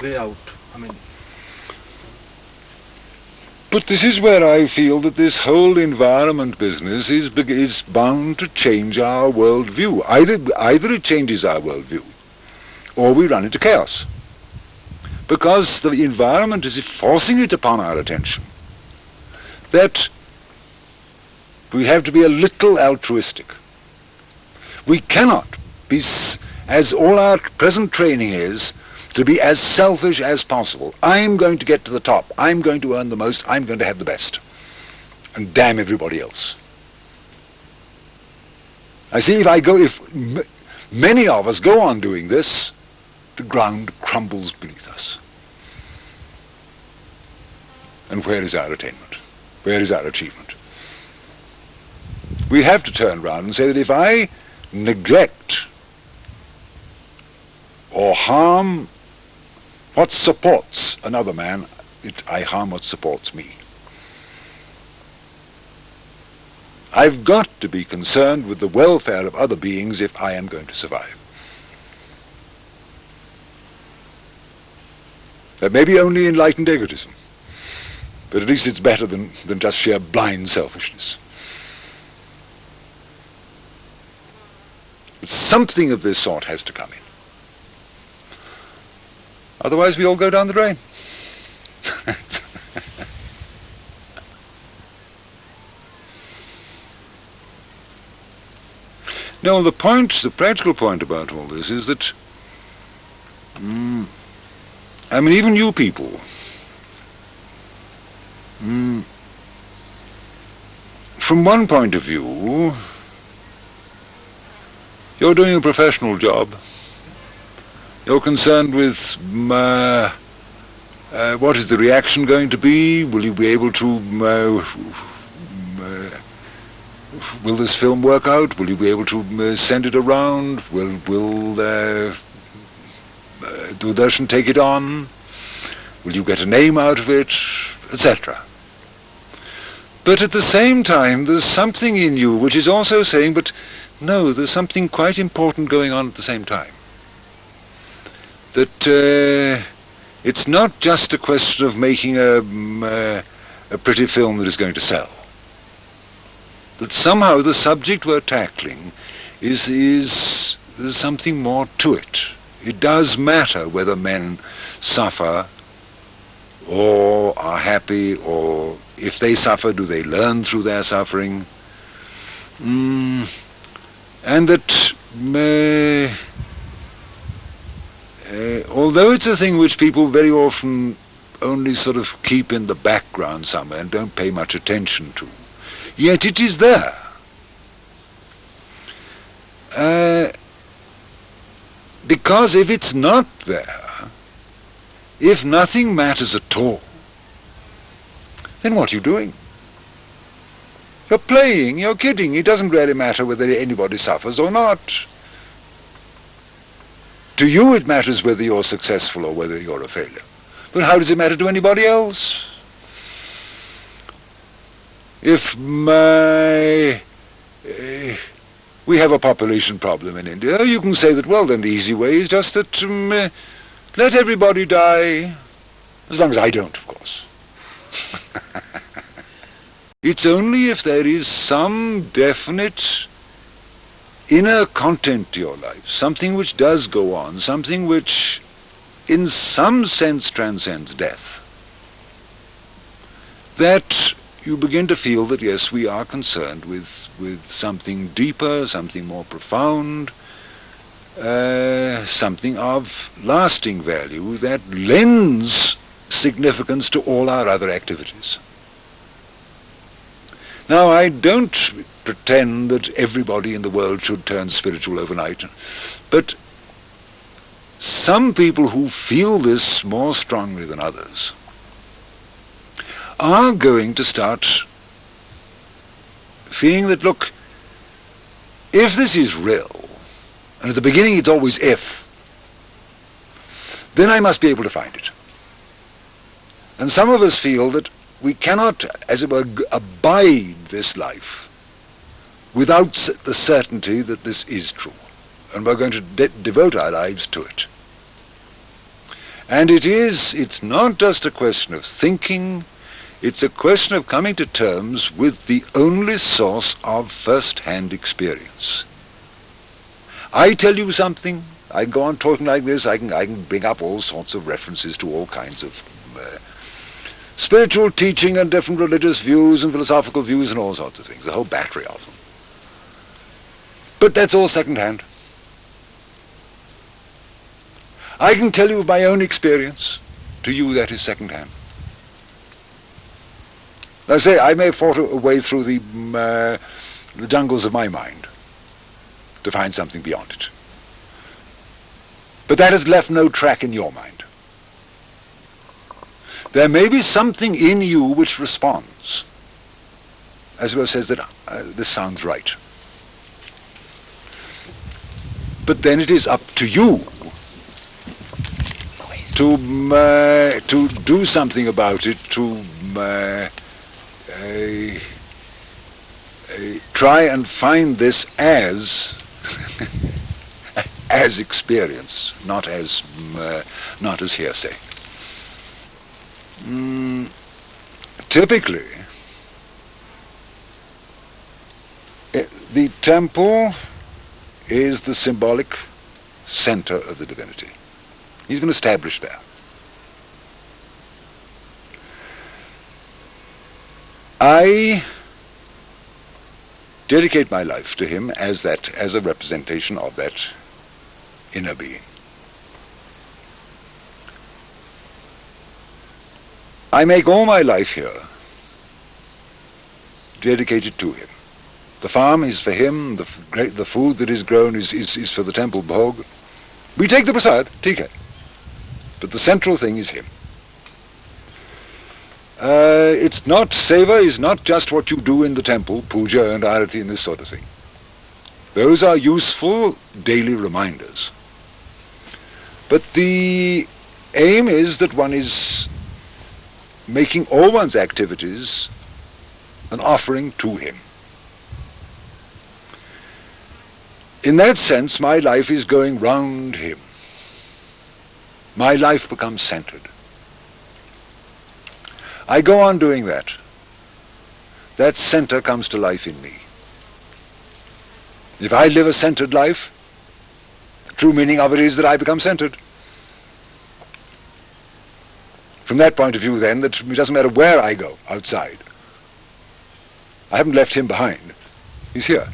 way out. I mean, but this is where I feel that this whole environment business is bound to change our worldview. Either it changes our worldview, or we run into chaos. Because the environment is forcing it upon our attention that we have to be a little altruistic. We cannot be, as all our present training is, to be as selfish as possible. I'm going to get to the top. I'm going to earn the most. I'm going to have the best. And damn everybody else. I see if many of us go on doing this, the ground crumbles beneath us. And where is our attainment? Where is our achievement? We have to turn around and say that if I neglect or harm what supports another man, I harm what supports me. I've got to be concerned with the welfare of other beings if I am going to survive. That may be only enlightened egotism, but at least it's better than just sheer blind selfishness. But something of this sort has to come in. Otherwise we all go down the drain. No, the practical point about all this is that, I mean, even you people, from one point of view, you're doing a professional job. You're concerned with what is the reaction going to be? Will you be able to, will this film work out? Will you be able to send it around? Will Doordarshan take it on? Will you get a name out of it? Etc. But at the same time, there's something in you which is also saying, but no, there's something quite important going on at the same time. That it's not just a question of making a pretty film that is going to sell. That somehow the subject we're tackling there's something more to it. It does matter whether men suffer or are happy, or if they suffer, do they learn through their suffering? And that although it's a thing which people very often only sort of keep in the background somewhere and don't pay much attention to, yet it is there. Because if it's not there, if nothing matters at all, then what are you doing? You're playing, you're kidding. It doesn't really matter whether anybody suffers or not. To you it matters whether you're successful or whether you're a failure. But how does it matter to anybody else? If we have a population problem in India, you can say that, well, then the easy way is just that let everybody die, as long as I don't, of course. It's only if there is some definite inner content to your life, something which does go on, something which in some sense transcends death, that you begin to feel that yes, we are concerned with something deeper, something more profound, something of lasting value that lends significance to all our other activities. Now, I don't pretend that everybody in the world should turn spiritual overnight, but some people who feel this more strongly than others are going to start feeling that, look, if this is real, and at the beginning it's always if, then I must be able to find it. And some of us feel that we cannot, as it were, abide this life without the certainty that this is true, and we're going to devote our lives to it. And it's not just a question of thinking, it's a question of coming to terms with the only source of first-hand experience. I tell you something, I can go on talking like this, I can bring up all sorts of references to all kinds of spiritual teaching and different religious views and philosophical views and all sorts of things, a whole battery of them. But that's all second-hand. I can tell you of my own experience. To you, that is second-hand. I say, I may have fought a way through the jungles of my mind to find something beyond it. But that has left no track in your mind. There may be something in you which responds, as well says that this sounds right. But then it is up to you to do something about it, to try and find this as as experience, not as hearsay. Typically, the temple is the symbolic center of the divinity. He's been established there. I dedicate my life to him as a representation of that inner being. I make all my life here dedicated to him. The farm is for him, the food that is grown is for the temple bhog. We take the prasad, tika, but the central thing is him. It's not, seva is not just what you do in the temple, puja and arati and this sort of thing. Those are useful daily reminders. But the aim is that one is making all one's activities an offering to him. In that sense, my life is going round him. My life becomes centered. I go on doing that. That center comes to life in me. If I live a centered life, the true meaning of it is that I become centered. From that point of view, then, that it doesn't matter where I go outside. I haven't left him behind. He's here.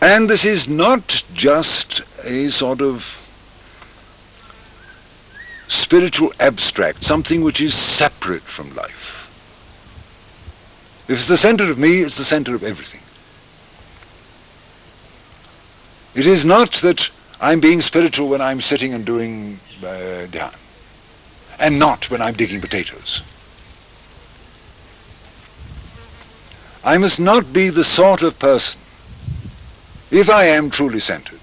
And this is not just a sort of spiritual abstract, something which is separate from life. If it's the center of me, it's the center of everything. It is not that I'm being spiritual when I'm sitting and doing dhyan, and not when I'm digging potatoes. I must not be the sort of person, if I am truly centered,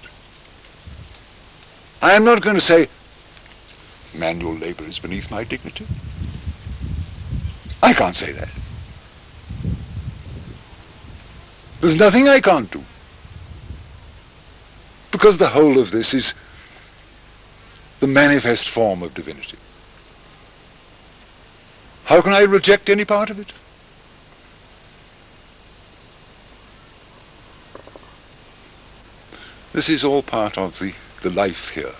I am not going to say, manual labor is beneath my dignity. I can't say that. There's nothing I can't do. Because the whole of this is the manifest form of divinity. How can I reject any part of it? This is all part of the life here.